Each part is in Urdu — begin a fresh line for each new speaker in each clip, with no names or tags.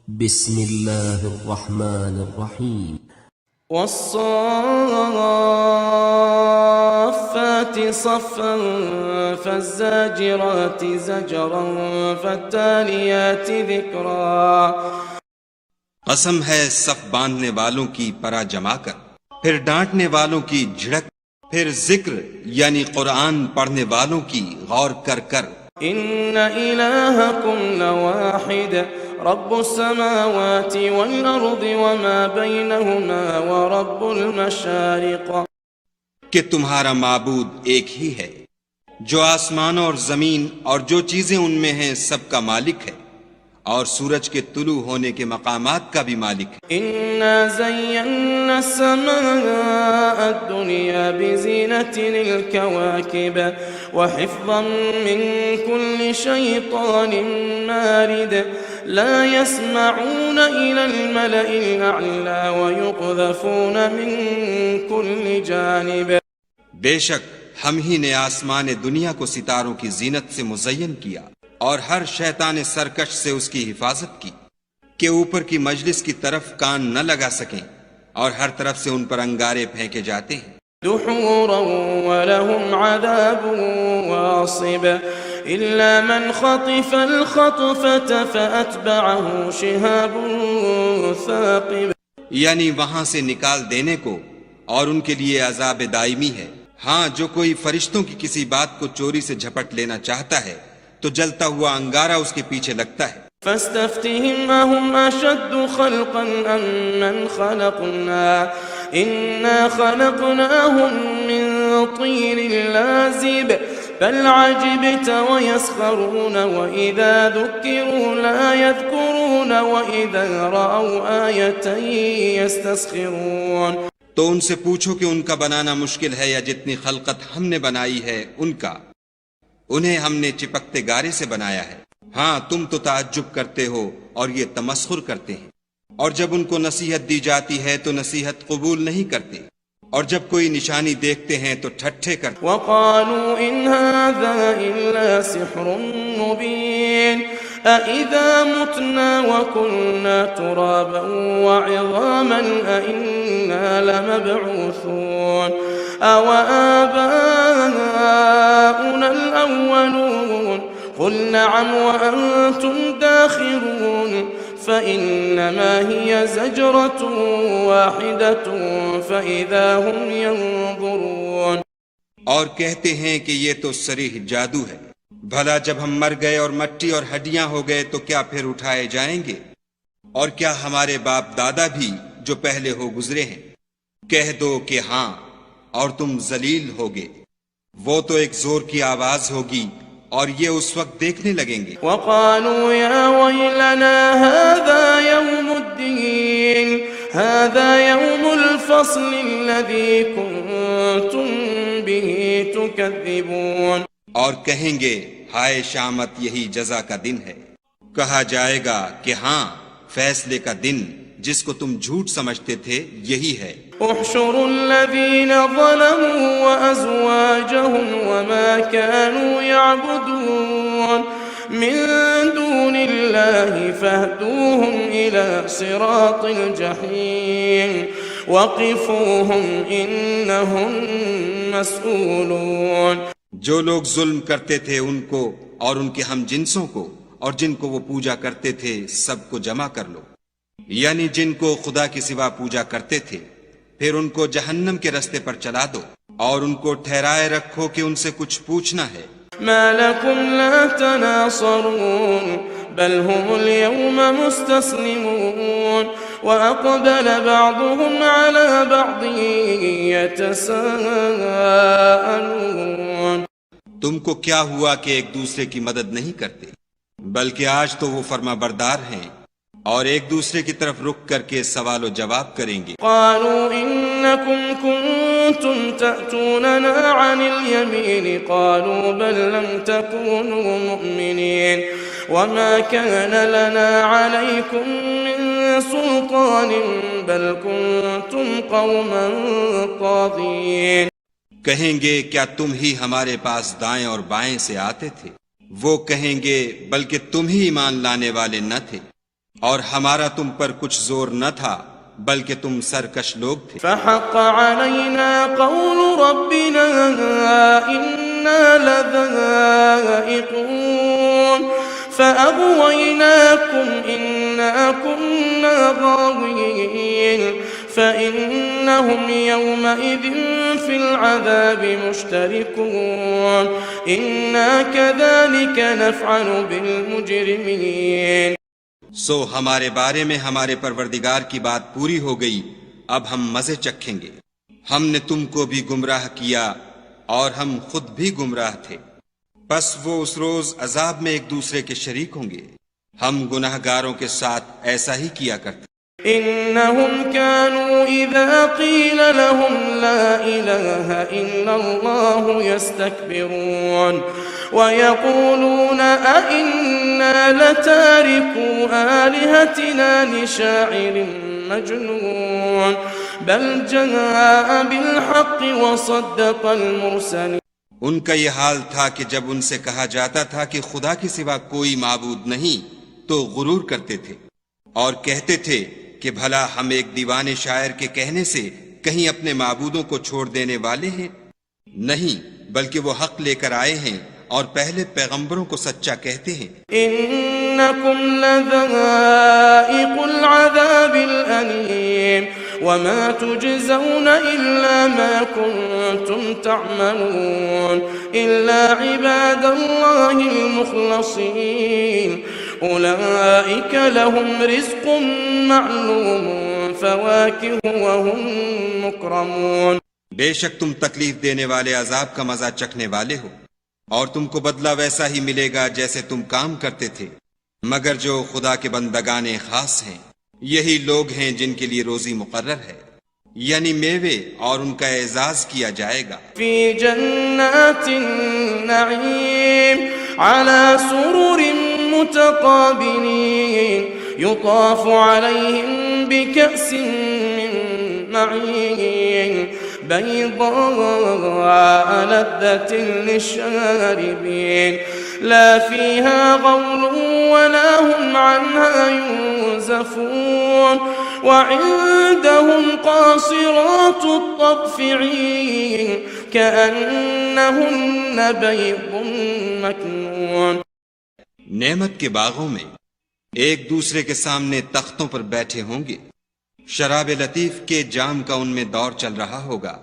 بسم الله الرحمن الرحيم
والصافات صفا فالزاجرات زجرا فالتاليات ذكرا
قسم ہے صف باندھنے والوں کی پرا جما کر، پھر ڈانٹنے والوں کی جھڑک، پھر ذکر یعنی قرآن پڑھنے والوں کی غور کر کر۔
ان الہکم لواحد رب السماوات والارض وما بینہما ورب المشارق،
کہ تمہارا معبود ایک ہی ہے جو آسمانوں اور زمین اور جو چیزیں ان میں ہیں سب کا مالک ہے، اور سورج کے طلوع ہونے کے مقامات کا بھی مالک ہے۔
انا زینا السماء الدنیا بزینة للكواكب وحفظا من كل شیطان مارد لا يسمعون إلى الملأ الأعلى ويقذفون من كل جانب۔
بے شک ہم ہی نے آسمان دنیا کو ستاروں کی زینت سے مزین کیا اور ہر شیطان سرکش سے اس کی حفاظت کی کہ اوپر کی مجلس کی طرف کان نہ لگا سکیں، اور ہر طرف سے ان پر انگارے پھینکے جاتے ہیں۔
دحورا ولهم عذاب واصب إلا من خطف الخطفة فأتبعه شهاب ثاقب،
یعنی وہاں سے نکال دینے کو، اور ان کے لیے عذاب دائمی ہے۔ ہاں، جو کوئی فرشتوں کی کسی بات کو چوری سے جھپٹ لینا چاہتا ہے تو جلتا ہوا انگارہ اس کے پیچھے لگتا ہے۔
فاستفتهم أهم أشد خلقا أم من خلقنا إنا خلقناهم من طين لازب بل عجبت ويسخرون وإذا ذكروا لا يذكرون وإذا رأوا آية يستسخرون۔
تو ان سے پوچھو کہ ان کا بنانا مشکل ہے یا جتنی خلقت ہم نے بنائی ہے ان کا، انہیں ہم نے چپکتے گارے سے بنایا ہے۔ ہاں، تم تو تعجب کرتے ہو اور یہ تمسخر کرتے ہیں، اور جب ان کو نصیحت دی جاتی ہے تو نصیحت قبول نہیں کرتے، اور جب کوئی نشانی دیکھتے ہیں تو ٹھٹھے کرتے۔
وقالوا إن هذا إلا سحر مبين أإذا متنا وكنا ترابا وعظاما أإنا لمبعوثون أوآباؤنا الأولون قل نعم وأنتم داخرون فإنما هي زجرة واحدة فإذا هم ينظرون۔
اور کہتے ہیں کہ یہ تو صریح جادو ہے، بھلا جب ہم مر گئے اور مٹی اور ہڈیاں ہو گئے تو کیا پھر اٹھائے جائیں گے؟ اور کیا ہمارے باپ دادا بھی جو پہلے ہو گزرے ہیں؟ کہہ دو کہ ہاں، اور تم ذلیل ہوگے۔ وہ تو ایک زور کی آواز ہوگی اور یہ اس وقت دیکھنے لگیں گے۔
وقالوا يا ويلنا هذا يوم الدين هذا يوم الفصل الذي كنتم به تكذبون۔
اور کہیں گے ہائے شامت، یہی جزا کا دن ہے۔ کہا جائے گا کہ ہاں، فیصلے کا دن جس کو تم جھوٹ سمجھتے تھے یہی ہے۔
احشروا الذين ظلموا وأزواجهم وما كانوا يعبدون من دون الله فاهدوهم إلى صراط الجحيم وقفوهم إنهم مسؤولون۔
جو لوگ ظلم کرتے تھے ان کو اور ان کے ہم جنسوں کو اور جن کو وہ پوجا کرتے تھے سب کو جمع کر لو، یعنی جن کو خدا کے سوا پوجا کرتے تھے، پھر ان کو جہنم کے رستے پر چلا دو، اور ان کو ٹھہرائے رکھو کہ ان سے کچھ پوچھنا ہے۔
ما لكم لا تناصرون بل هم اليوم مستسلمون وأقبل بعضهم على بعض يتساءلون۔
تم کو کیا ہوا کہ ایک دوسرے کی مدد نہیں کرتے، بلکہ آج تو وہ فرما بردار ہیں اور ایک دوسرے کی طرف رک کر کے سوال و جواب کریں گے۔
قالوا إنكم كنتم تأتوننا عن اليمين قالوا بل لم تكونوا مؤمنين وما كان لنا عليكم من سلطان بل كنتم قوما طاغين۔
کہیں گے کیا تم ہی ہمارے پاس دائیں اور بائیں سے آتے تھے؟ وہ کہیں گے بلکہ تم ہی ایمان لانے والے نہ تھے، اور ہمارا تم پر کچھ زور نہ تھا بلکہ تم سرکش لوگ تھے.
فحق علينا قول ربنا إنا لذائقون فأغويناكم إنا كنا غاوين فإنهم يومئذ في العذاب مشتركون إنا كذلك نفعل بالمجرمين.
سو ہمارے بارے میں ہمارے پروردگار کی بات پوری ہو گئی، اب ہم مزے چکھیں گے. ہم نے تم کو بھی گمراہ کیا اور ہم خود بھی گمراہ تھے، پس وہ اس روز عذاب میں ایک دوسرے کے شریک ہوں گے. ہم گناہ گاروں کے ساتھ ایسا ہی کیا کرتے.
إنهم كانوا إذا قيل لهم لا إله إلا الله يستكبرون ويقولون أئنا لتاركو آلهتنا لشاعر مجنون بل جاء بالحق وصدق المرسلين.
ان کا یہ حال تھا کہ جب ان سے کہا جاتا تھا کہ خدا کے سوا کوئی معبود نہیں تو غرور کرتے تھے اور کہتے تھے کہ بھلا ہم ایک دیوانے شاعر کے کہنے سے کہیں اپنے معبودوں کو چھوڑ دینے والے ہیں؟ نہیں، بلکہ وہ حق لے کر آئے ہیں اور پہلے پیغمبروں کو سچا کہتے ہیں.
انکم لذائق العذاب الالیم وما تجزون الا ما كنتم تعملون الا عباد الله المخلصين اولئك لهم رزق معلوم فواكه وهم مكرمون.
بے شک تم تکلیف دینے والے عذاب کا مزہ چکھنے والے ہو اور تم کو بدلہ ویسا ہی ملے گا جیسے تم کام کرتے تھے، مگر جو خدا کے بندگان خاص ہیں یہی لوگ ہیں جن کے لیے روزی مقرر ہے، یعنی میوے، اور ان کا اعزاز کیا جائے گا.
فی جنات النعیم علی سرر متقابلین یطاف علیہم بکأس من معین بيضاء لذة للشاربين لا فيها غول ولا هم عنها ينزفون وعندهم قاصرات الطرف عين كأنهن بيض مكنون.
نعمت کے باغوں میں ایک دوسرے کے سامنے تختوں پر بیٹھے ہوں گے، شراب لطیف کے جام کا ان میں دور چل رہا ہوگا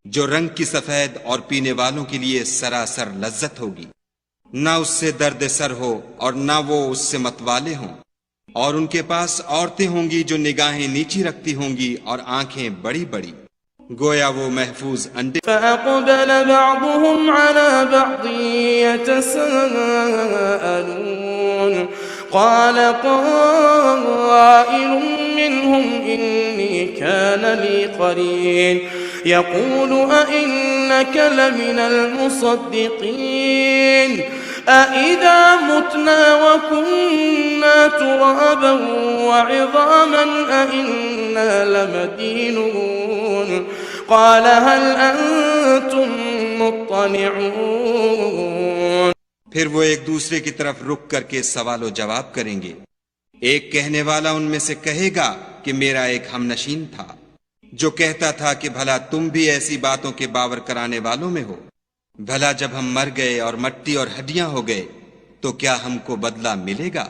جو رنگ کی سفید اور پینے والوں کے لیے سراسر لذت ہوگی، نہ اس سے درد سر ہو اور نہ وہ اس سے متوالے ہوں، اور ان کے پاس عورتیں ہوں گی جو نگاہیں نیچی رکھتی ہوں گی اور آنکھیں بڑی بڑی، گویا وہ محفوظ انڈے.
فأقبل بعضهم على بعض يتساءلون قال قائل منهم إني كان لي قرين يقول أئنك لمن المصدقين أإذا متنا وكنا ترابا وعظاما أئنا لمدينون قال هل أنتم مطلعون.
پھر وہ ایک دوسرے کی طرف رک کر کے سوال و جواب کریں گے. ایک کہنے والا ان میں سے کہے گا کہ میرا ایک ہم نشین تھا جو کہتا تھا کہ بھلا تم بھی ایسی باتوں کے باور کرانے والوں میں ہو، بھلا جب ہم مر گئے اور مٹی اور ہڈیاں ہو گئے تو کیا ہم کو بدلہ ملے گا؟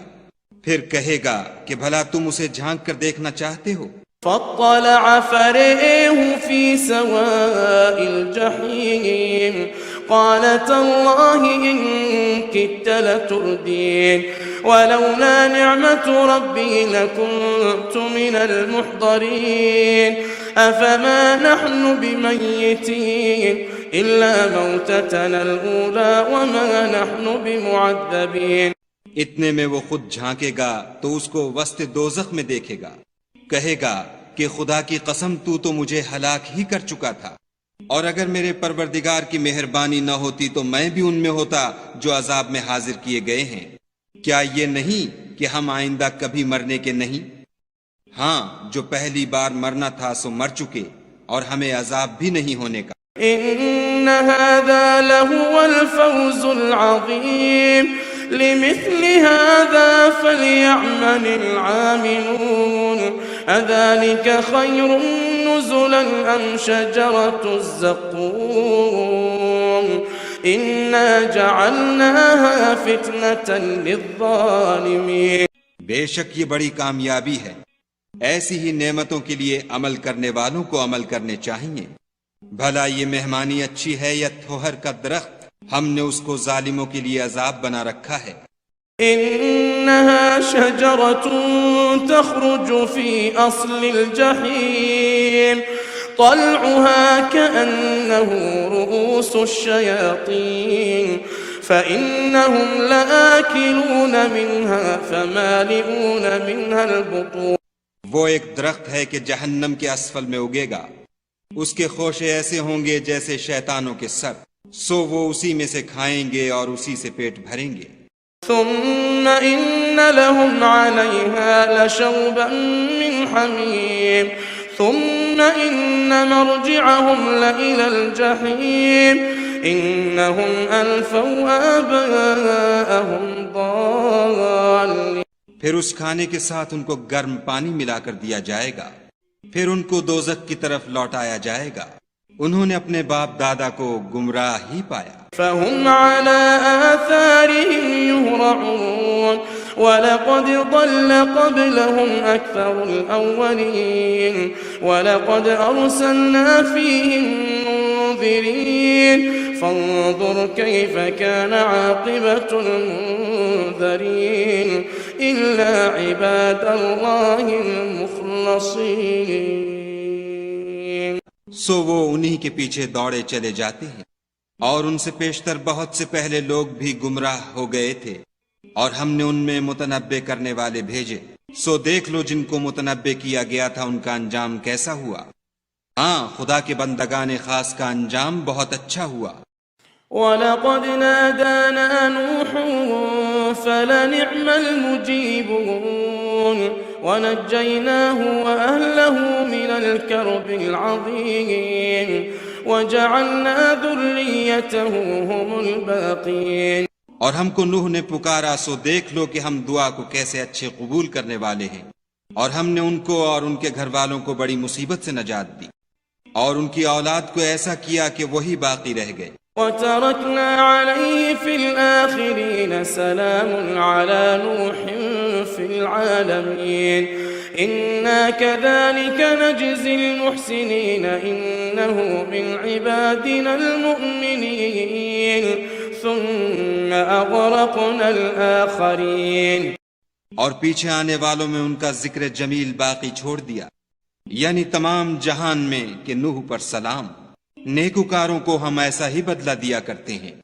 پھر کہے گا کہ بھلا تم اسے جھانک کر دیکھنا چاہتے ہو.
فاطلع فرئه في سواء الجحيم قال تالله إن كدت لتردين ولولا نعمة ربي لكنت من المحضرين أفما نحن بميتين إلا موتتنا الأولى وما نحن بمعذبين.
اتنے میں وہ خود جھانکے گا تو اس کو وسط دوزخ میں دیکھے گا، کہے گا کہ خدا کی قسم تو مجھے ہلاک ہی کر چکا تھا، اور اگر میرے پروردگار کی مہربانی نہ ہوتی تو میں بھی ان میں ہوتا جو عذاب میں حاضر کیے گئے ہیں. کیا یہ نہیں کہ ہم آئندہ کبھی مرنے کے نہیں؟ ہاں، جو پہلی بار مرنا تھا سو مر چکے اور ہمیں عذاب بھی نہیں ہونے کا.
ان هذا لهو الفوز العظيم لمثل هذا فليعمل العاملون أذلك خير نزلا أم شجرة الزقوم إنا جعلناها فتنة للظالمين.
بے شک یہ بڑی کامیابی ہے. ایسی ہی نعمتوں کے لیے عمل کرنے والوں کو عمل کرنے چاہیے. بھلا یہ مہمانی اچھی ہے یا تھوہر کا درخت؟ ہم نے اس کو ظالموں کے لیے عذاب بنا رکھا ہے.
إنها شجرة تخرج في أصل الجحيم طلعها كأنه رؤوس الشياطين فإنهم لآكلون منها فمالئون منها البطون.
وہ ایک درخت ہے کہ جہنم کے اسفل میں اگے گا. اس کے خوشے ایسے ہوں گے جیسے شیطانوں کے سر. سو وہ اسی میں سے کھائیں گے اور اسی سے پیٹ بھریں گے.
ثم إن لهم عليها لشوبا من حميم ثم إن مرجعهم لإلى الجحيم إنهم ألفوا آباءهم ضالين.
پھر اس کھانے کے ساتھ ان کو گرم پانی ملا کر دیا جائے گا. پھر ان کو دوزخ کی طرف لوٹایا جائے گا. انہوں نے اپنے باپ دادا کو گمراہ ہی پایا.
فهم على آثارهم يهرعون ولقد ضل قبلهم أكثر الأولين ولقد أرسلنا فيهم منذرين فانظر كيف كان عاقبة المنذرين إلا عباد الله المخلصين.
سو وہ انہی کے پیچھے دوڑے چلے جاتے ہیں اور ان سے پیشتر بہت سے پہلے لوگ بھی گمراہ ہو گئے تھے اور ہم نے ان میں متنبع کرنے والے بھیجے. سو دیکھ لو جن کو متنبع کیا گیا تھا ان کا انجام کیسا ہوا. ہاں خدا کے بندگان خاص کا انجام بہت اچھا ہوا.
وَلَقَدْ نَادَانَا نُوحٌ فَلَنِعْمَ الْمُجِيبُونَ وَنَجَّيْنَاهُ وَأَهْلَهُ مِنَ الْكَرْبِ الْعَظِيمِ وَجَعَلْنَا ذُرِّيَّتَهُ هُمُ الْبَاقِينَ.
اور ہم کو نوح نے پکارا سو دیکھ لو کہ ہم دعا کو کیسے اچھے قبول کرنے والے ہیں. اور ہم نے ان کو اور ان کے گھر والوں کو بڑی مصیبت سے نجات دی اور ان کی اولاد کو ایسا کیا کہ وہی باقی رہ گئے.
وَتَرَكْنَا عَلَيْهِ فِي الْآخِرِينَ سَلَامٌ عَلَى نُوحٍ فِي الْعَالَمِينَ إِنَّا كَذَلِكَ نَجْزِي الْمُحْسِنِينَ إِنَّهُ مِنْ عِبَادِنَا الْمُؤْمِنِينَ ثُمَّ أَغْرَقْنَا الْآخَرِينَ.
اور پیچھے آنے والوں میں ان کا ذکر جمیل باقی چھوڑ دیا یعنی تمام جہان میں کہ نوح پر سلام. نیکوکاروں کو ہم ایسا ہی بدلہ دیا کرتے ہیں.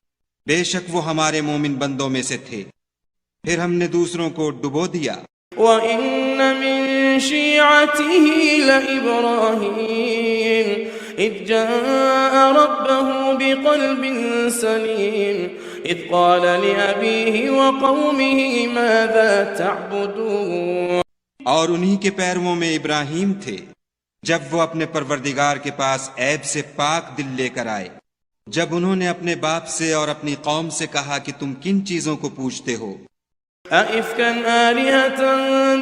بے شک وہ ہمارے مومن بندوں میں سے تھے. پھر ہم نے دوسروں کو ڈبو دیا.
وَإِنَّ مِن شِيعَتِهِ لَإِبْرَاهِيمَ إِذْ جَاءَ رَبَّهُ بِقَلْبٍ سَلِيمٍ إِذْ قَالَ لِأَبِيهِ وَقَوْمِهِ مَاذَا تَعْبُدُونَ.
اور انہی کے پیرووں میں ابراہیم تھے جب وہ اپنے پروردگار کے پاس عیب سے پاک دل لے کر آئے. جب انہوں نے اپنے باپ سے اور اپنی قوم سے کہا کہ تم کن چیزوں کو پوچھتے ہو؟
أَئِفْكًا آلِهَةً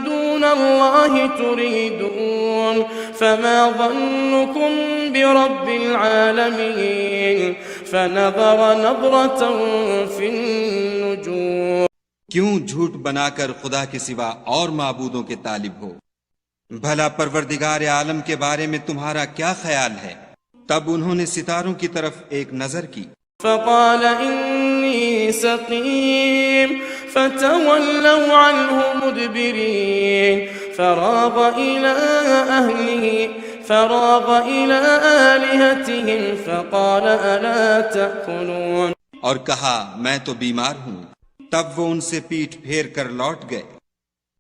دُونَ اللَّهِ تُرِيدُونَ فَمَا ظَنُّكُمْ بِرَبِّ الْعَالَمِينَ فَنَظَرَ نَظْرَةً فِي النُّجُومِ.
کیوں جھوٹ بنا کر خدا کے سوا اور معبودوں کے طالب ہو؟ بھلا پروردگار عالم کے بارے میں تمہارا کیا خیال ہے؟ تب انہوں نے ستاروں کی طرف ایک نظر کی.
فقال إني سقيم فتولوا عنه مدبرين فراغ إلى آلهتهم فقال ألا تأكلون.
اور کہا میں تو بیمار ہوں. تب وہ ان سے پیٹھ پھیر کر لوٹ گئے.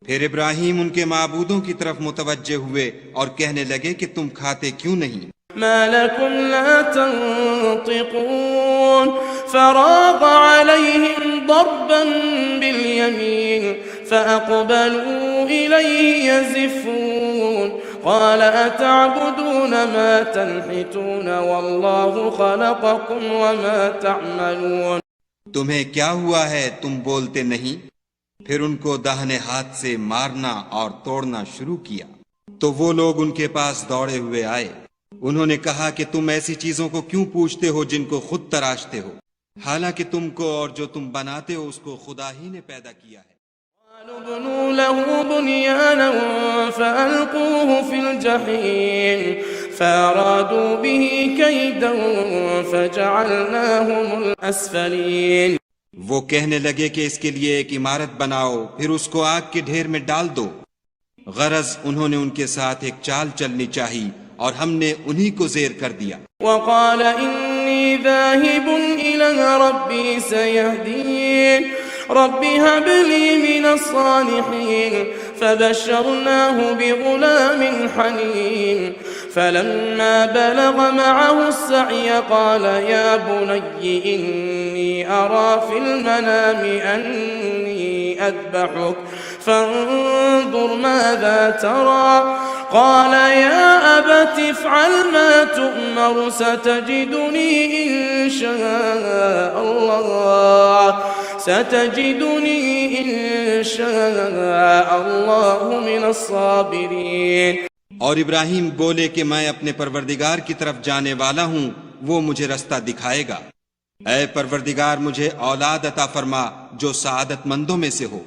پھر ابراہیم ان کے معبودوں کی طرف متوجہ ہوئے اور کہنے لگے کہ تم کھاتے کیوں نہیں؟
ما لكم لا تنطقون فراغ عليهم ضربا باليمين فأقبلوا إليه يزفون قال أتعبدون ما تنحتون والله خلقكم وما تعملون.
تمہیں کیا ہوا ہے، تم بولتے نہیں؟ پھر ان کو داہنے ہاتھ سے مارنا اور توڑنا شروع کیا تو وہ لوگ ان کے پاس دوڑے ہوئے آئے۔ انہوں نے کہا کہ تم ایسی چیزوں کو کیوں پوچھتے ہو جن کو خود تراشتے ہو، حالانکہ تم کو اور جو تم بناتے ہو اس کو خدا ہی نے پیدا کیا ہے۔
قالوا ابنوا له بنيانا فألقوه في الجحيم فأرادوا به كيدا فجعلناهم الأسفلين۔
وہ کہنے لگے کہ اس کے لیے ایک عمارت بناؤ، پھر اس کو آگ کے ڈھیر میں ڈال دو۔ غرض انہوں نے ان کے ساتھ ایک چال چلنی چاہی اور ہم نے انہی کو زیر کر دیا۔
وقال إني ذاهب إلى ربي سيهدين رب هب لي من الصالحين فبشرناه بغلام حليم فلما بلغ معه السعي قال يا بني إني أرى في المنام أني أذبحك فانظر ماذا ترى قال يا أبت افعل ما تؤمر ستجدني إن شاء الله من الصابرين۔
اور ابراہیم بولے کہ میں اپنے پروردگار کی طرف جانے والا ہوں، وہ مجھے رستہ دکھائے گا۔ اے پروردگار مجھے اولاد عطا فرما جو سعادت مندوں میں سے ہو۔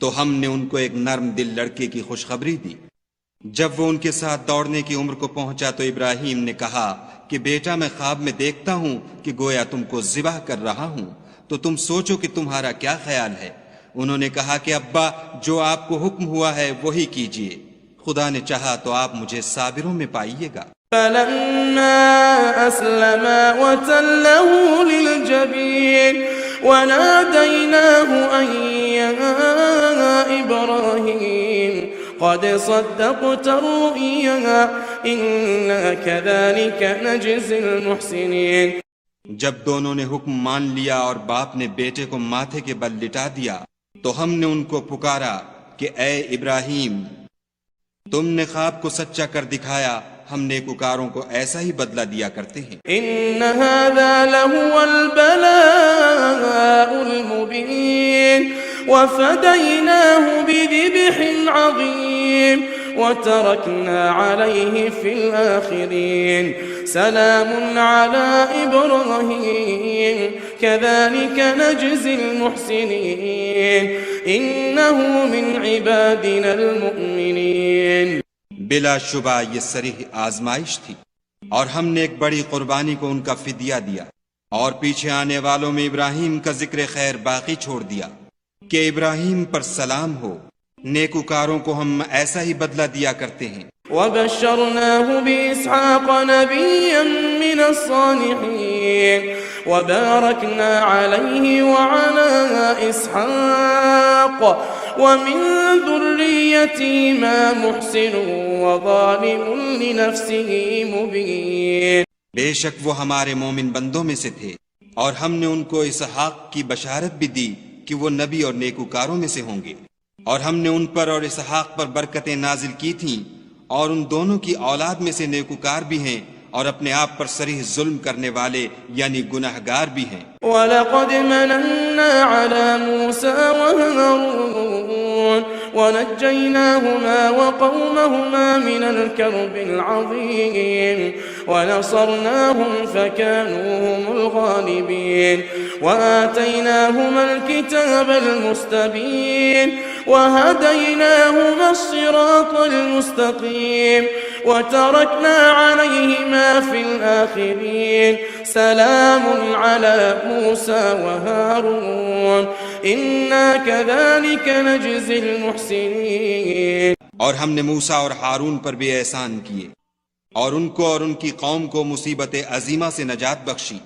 تو ہم نے ان کو ایک نرم دل لڑکے کی خوشخبری دی۔ جب وہ ان کے ساتھ دوڑنے کی عمر کو پہنچا تو ابراہیم نے کہا کہ بیٹا میں خواب میں دیکھتا ہوں کہ گویا تم کو ذبح کر رہا ہوں، تو تم سوچو کہ تمہارا کیا خیال ہے؟ انہوں نے کہا کہ ابا جو آپ کو حکم ہوا ہے وہی کیجیے، خدا نے چاہا تو آپ مجھے صابروں میں پائیے گا۔
فلما أسلما وتله للجبين وناديناه أن يا إبراهيم قد صدقت الرؤيا إنا كذلك نجزي المحسنين۔
جب دونوں نے حکم مان لیا اور باپ نے بیٹے کو ماتھے کے بل لٹا دیا تو ہم نے ان کو پکارا کہ اے ابراہیم تم نے خواب کو سچا کر دکھایا، ہم نیکوکاروں کو ایسا ہی بدلہ دیا کرتے ہیں۔
ان هذا لهو البلاء المبين وفديناه بذبح عظيم وتركنا عليه في الآخرين سلام على إبراهيم كذلك نجزي المحسنين إنه من عبادنا المؤمنين۔
بلا شبہ یہ صریح آزمائش تھی، اور ہم نے ایک بڑی قربانی کو ان کا فدیہ دیا، اور پیچھے آنے والوں میں ابراہیم کا ذکر خیر باقی چھوڑ دیا کہ ابراہیم پر سلام ہو، نیکوکاروں کو ہم ایسا ہی بدلہ دیا کرتے ہیں۔
وبشرناه بإسحاق نبيا من الصالحين وباركنا عليه وعلى إسحاق ومن ذريتهما محسن وظالم لنفسه مبين۔
بے شک وہ ہمارے مومن بندوں میں سے تھے، اور ہم نے ان کو اسحاق کی بشارت بھی دی کہ وہ نبی اور نیکوکاروں میں سے ہوں گے، اور ہم نے ان پر اور اسحاق پر برکتیں نازل کی تھیں، اور ان دونوں کی اولاد میں سے نیکوکار بھی ہیں اور اپنے آپ پر صریح ظلم کرنے والے یعنی گناہگار بھی ہیں۔
وَلَقَدْ مَنَنَّا عَلَى مُوسَى وَهَارُونَ وَنَجَّيْنَاهُمَا وَقَوْمَهُمَا مِنَ الْكَرْبِ الْعَظِيمِ وَنَصَرْنَاهُمْ فَكَانُوا هُمُ الْغَالِبِينَ وَآتَيْنَاهُمَا الْكِتَابَ الْمُسْتَبِينَ وَهَدَيْنَاهُمَا الصِّرَاطَ الْمُسْتَقِيمَ وَتَرَكْنَا عَلَيْهِمَا فِي الْآخِرِينَ سَلَامٌ عَلَى مُوسَى وَهَارُونَ إِنَّا كَذَلِكَ نَجْزِي الْمُحْسِنِينَ۔
اور ہم نے موسیٰ اور ہارون پر بھی احسان کیے، اور ان کو اور ان کی قوم کو مصیبت عظیمہ سے نجات بخشی،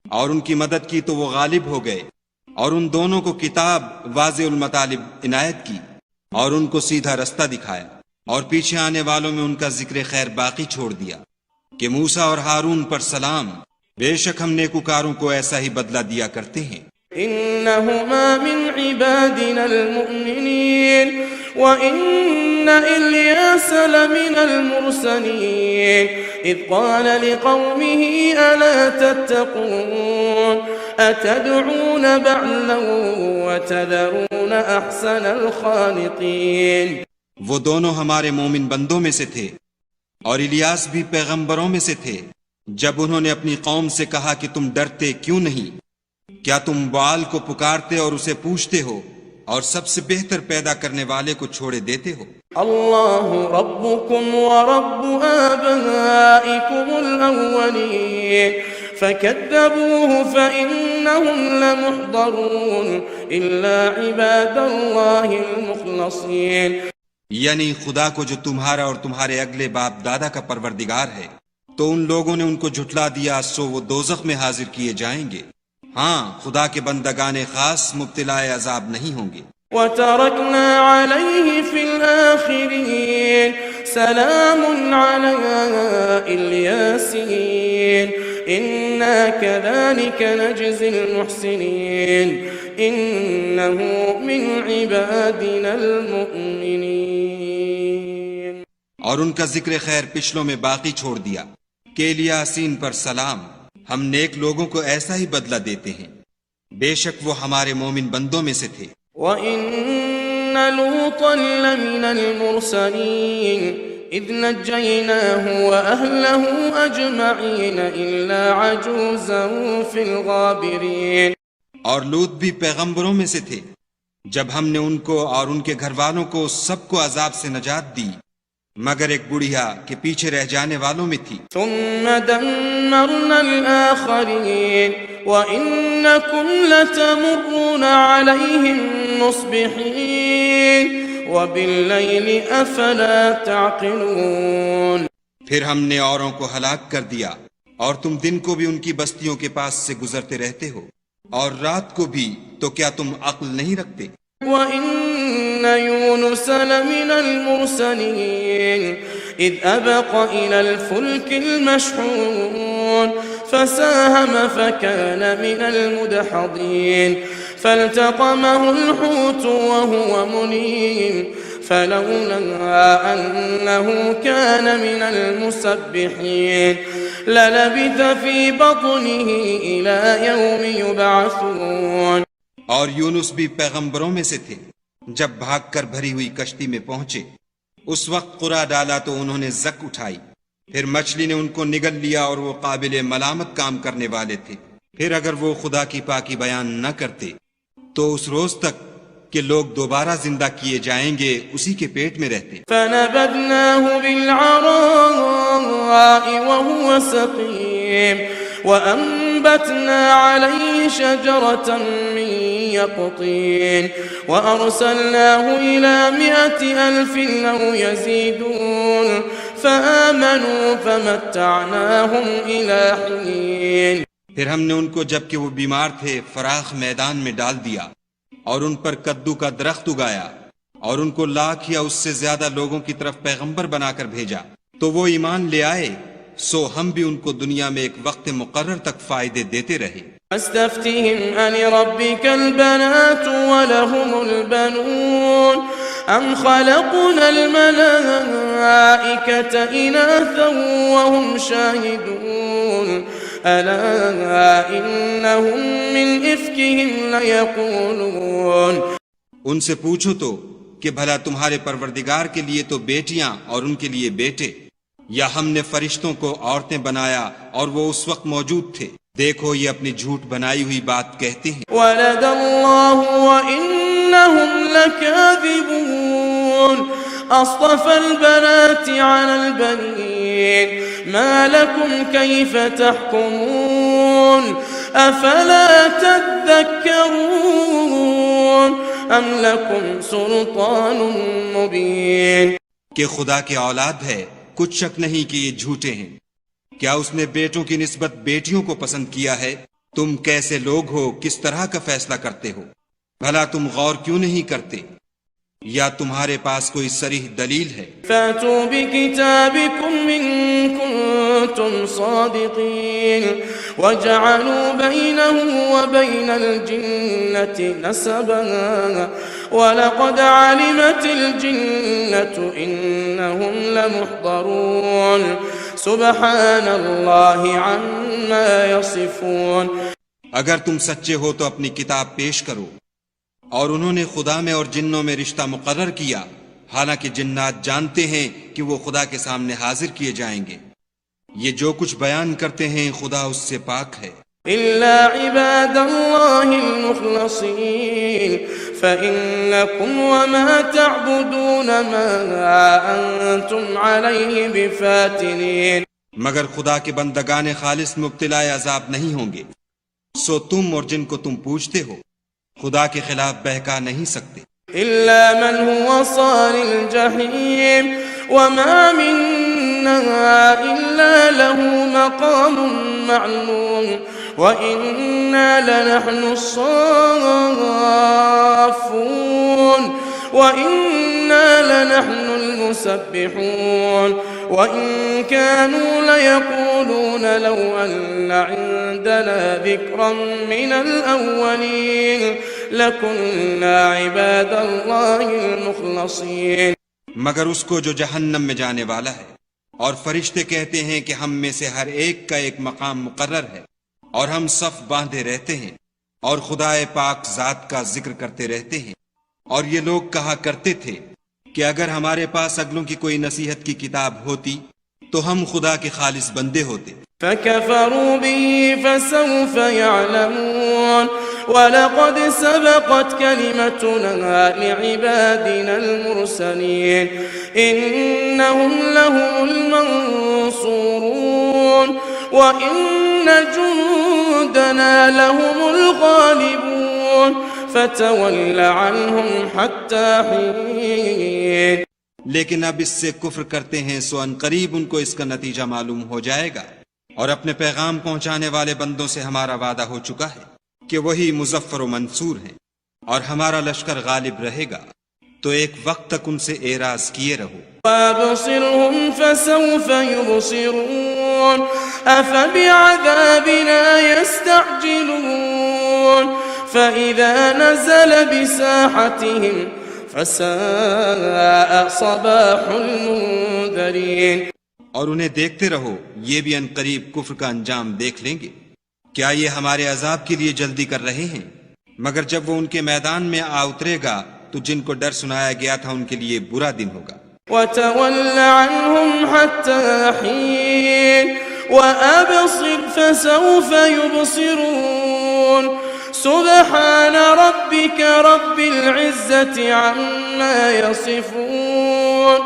اور ان کی مدد کی تو وہ غالب ہو گئے، اور ان دونوں کو کتاب واضح المطالب عنایت کی، اور ان کو سیدھا رستہ دکھایا، اور پیچھے آنے والوں میں ان کا ذکر خیر باقی چھوڑ دیا کہ موسیٰ اور ہارون پر سلام، بے شک ہم نیکوکاروں کو ایسا ہی بدلہ دیا کرتے ہیں۔
إنهما من عبادنا المؤمنين وإن إلياس لمن المرسلين إذ قال لقومه ألا تتقون أتدعون بعلا وتذرون أحسن الخالقين.
وہ دونوں ہمارے مومن بندوں میں سے تھے اور الیاس بھی پیغمبروں میں سے تھے. جب انہوں نے اپنی قوم سے کہا کہ تم ڈرتے کیوں نہیں؟ کیا تم بعال کو پکارتے اور اسے پوچھتے ہو اور سب سے بہتر پیدا کرنے والے کو چھوڑے دیتے ہو؟
اللہ ربکم ورب آبائکم الاولین فکذبوه فإنهم لمحضرون إلا عباد اللہ المخلصین.
یعنی خدا کو جو تمہارا اور تمہارے اگلے باپ دادا کا پروردگار ہے، تو ان لوگوں نے ان کو جھٹلا دیا، سو وہ دوزخ میں حاضر کیے جائیں گے. ہاں، خدا کے بندگان خاص مبتلا عذاب نہیں ہوں گے.
وَتَرَكْنَا عَلَيْهِ فِي الْآخِرِينَ سَلَامٌ عَلَىٰ الْيَاسِينَ إِنَّا كَذَلِكَ نَجْزِي الْمُحْسِنِينَ إِنَّهُ مِنْ عِبَادِنَا الْمُؤْمِنِينَ.
اور ان کا ذکر خیر پچھلوں میں باقی چھوڑ دیا کہ الیاسین پر سلام، ہم نیک لوگوں کو ایسا ہی بدلہ دیتے ہیں، بے شک وہ ہمارے مومن بندوں میں سے تھے.
وَإِنَّ لُوطًا لَّمِنَ الْمُرْسَلِينَ إِذْ نَجَّيْنَاهُ وَأَهْلَهُ أَجْمَعِينَ إِلَّا عَجُوزًا فِي الْغَابِرِينَ.
اور لوط بھی پیغمبروں میں سے تھے جب ہم نے ان کو اور ان کے گھر والوں کو سب کو عذاب سے نجات دی، مگر ایک بڑھیا کہ پیچھے رہ جانے والوں میں تھی.
ثم دمرنا الآخرين وإنكم لتمرون عليهم مصبحين وبالليل أفلا تعقلون.
پھر ہم نے اوروں کو ہلاک کر دیا اور تم دن کو بھی ان کی بستیوں کے پاس سے گزرتے رہتے ہو، اور رات کو بھی، تو کیا تم عقل نہیں رکھتے؟
وَإِنَّ يُونُسَ لَمِنَ الْمُرْسَلِينَ إِذْ أَبَقَ إِلَى الْفُلْكِ الْمَشْحُونِ فَسَاهَمَ فَكَانَ مِنَ الْمُدْحَضِينَ فَالْتَقَمَهُ الْحُوتُ وَهُوَ مُلِيمٌ فَلَوْلَا أَنَّهُ كَانَ مِنَ الْمُسَبِّحِينَ لَلَبِثَ فِي بَطْنِهِ إِلَى يَوْمِ يُبْعَثُونَ.
اور یونس بھی پیغمبروں میں سے تھے. جب بھاگ کر بھری ہوئی کشتی میں پہنچے، اس وقت قرا ڈالا تو انہوں نے زک اٹھائی، پھر مچھلی نے ان کو نگل لیا اور وہ قابل ملامت کام کرنے والے تھے. پھر اگر وہ خدا کی پاکی بیان نہ کرتے تو اس روز تک کہ لوگ دوبارہ زندہ کیے جائیں گے اسی کے پیٹ میں رہتے.
فَنَبَذْنَاهُ بِالْعَرَاءِ وَهُوَ سَقِيمٌ وَأَنبَتْنَا عَلَيْهِ شَجَرَةً مِّن يَقْطِينٍ وَأَرْسَلْنَاهُ إِلَى 100,000 أَوْ يَزِيدُونَ فَآمَنُوا فَمَتَّعْنَاهُمْ إِلَى حِينٍ.
پھر ہم نے ان کو جبکہ وہ بیمار تھے فراخ میدان میں ڈال دیا اور ان پر کدو کا درخت اگایا اور ان کو لاکھ یا اس سے زیادہ لوگوں کی طرف پیغمبر بنا کر بھیجا تو وہ ایمان لے آئے، سو ہم بھی ان کو دنیا میں ایک وقت مقرر تک فائدے دیتے رہے.
فاستفتهم ألربك البنات ولهم البنون أم خلقنا الملائكة إناثا وهم شاهدون ألا إنهم من إفكهم ليقولون.
ان سے پوچھو تو کہ بھلا تمہارے پروردگار کے لیے تو بیٹیاں اور ان کے لیے بیٹے، یا ہم نے فرشتوں کو عورتیں بنایا اور وہ اس وقت موجود تھے؟ دیکھو یہ اپنی جھوٹ بنائی ہوئی بات کہتے ہیں.
ولد اللہ وإنهم لكاذبون اصطفى البنات على البنين ما لكم كيف تحكمون افلا تذكرون ام لكم سلطان مبين.
کہ خدا کی اولاد ہے، کچھ شک نہیں کہ یہ جھوٹے ہیں. کیا اس نے بیٹوں کی نسبت بیٹیوں کو پسند کیا ہے؟ تم کیسے لوگ ہو، کس طرح کا فیصلہ کرتے ہو؟ بھلا تم غور کیوں نہیں کرتے؟ یا تمہارے پاس کوئی صریح دلیل ہے؟
فاتوا بکتابکم ان کنتم صادقین وجعلوا بینه وبین الجنة نسبا وَلَقَدْ عَلِمَتِ الْجِنَّةُ إِنَّهُمْ لَمُحْضَرُونَ سُبْحَانَ اللَّهِ عَمَّا يَصِفُونَ.
اگر تم سچے ہو تو اپنی کتاب پیش کرو. اور انہوں نے خدا میں اور جنوں میں رشتہ مقرر کیا، حالانکہ جنات جانتے ہیں کہ وہ خدا کے سامنے حاضر کیے جائیں گے. یہ جو کچھ بیان کرتے ہیں خدا اس سے پاک ہے.
إلا عباد الله المخلصين فإنكم وما تعبدون ما أنتم عليه بفاتنين.
مگر خدا کے بندگان خالص مبتلا عذاب نہیں ہوں گے، سو تم اور جن کو تم پوجتے ہو خدا کے خلاف بہکا نہیں سکتے.
إلا من هو صال الجحيم وما منا إلا له مقام معلوم وإنا لنحن الصافون وإنا لنحن المسبحون وإن كانوا ليقولون لو أن عندنا ذكرا من الأولين لكنا عباد الله المخلصين.
مگر اس کو جو جہنم میں جانے والا ہے، اور فرشتے کہتے ہیں کہ ہم میں سے ہر ایک کا ایک مقام مقرر ہے، اور ہم صف باندھے رہتے ہیں اور خدائے پاک ذات کا ذکر کرتے رہتے ہیں. اور یہ لوگ کہا کرتے تھے کہ اگر ہمارے پاس اگلوں کی کوئی نصیحت کی کتاب ہوتی تو ہم خدا کے خالص بندے ہوتے.
فكفروا به فسوف يعلمون ولقد سبقت كلمتنا لعبادنا المرسلين إنهم لهم المنصورون وإن جندنا لهم الغالبون فتول عنهم حتى حين.
لیکن اب اس سے کفر کرتے ہیں سو ان قریب ان کو اس کا نتیجہ معلوم ہو جائے گا. اور اپنے پیغام پہنچانے والے بندوں سے ہمارا وعدہ ہو چکا ہے کہ وہی مظفر و منصور ہیں اور ہمارا لشکر غالب رہے گا. تو ایک وقت تک ان سے اعراض کیے رہو.
وَأَبْصِرْهُمْ فَسَوْفَ يُبْصِرُونَ أَفَبِعَذَابِنَا يَسْتَعْجِلُونَ فَإِذَا نَزَلَ بِسَاحَتِهِمْ فَسَاءَ صَبَاحُ الْمُنذَرِينَ.
اور انہیں دیکھتے رہو، یہ بھی ان قریب کفر کا انجام دیکھ لیں گے. کیا یہ ہمارے عذاب کے لیے جلدی کر رہے ہیں؟ مگر جب وہ ان کے میدان میں آ اترے گا تو جن کو ڈر سنایا گیا تھا ان کے لیے برا دن ہوگا.
وَتَوَلَّ عَنْهُمْ حَتَّى حِينٍ وَأَبْصِرْ فَسَوْفَ يُبْصِرُونَ سُبْحَانَ رَبِّكَ رَبِّ الْعِزَّةِ عَمَّا يَصِفُونَ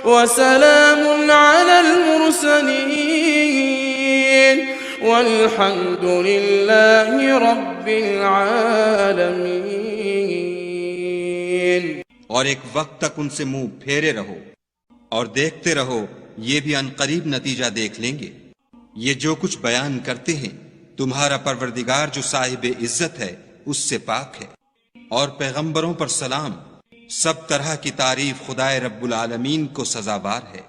وَسَلَامٌ عَلَى الْمُرْسَلِينَ وَالْحَمْدُ لِلَّهِ رَبِّ الْعَالَمِينَ.
اور ایک وقت تک ان سے منہ پھیرے رہو اور دیکھتے رہو، یہ بھی ان قریب نتیجہ دیکھ لیں گے. یہ جو کچھ بیان کرتے ہیں تمہارا پروردگار جو صاحب عزت ہے اس سے پاک ہے. اور پیغمبروں پر سلام، سب طرح کی تعریف خدائے رب العالمین کو سزاوار ہے.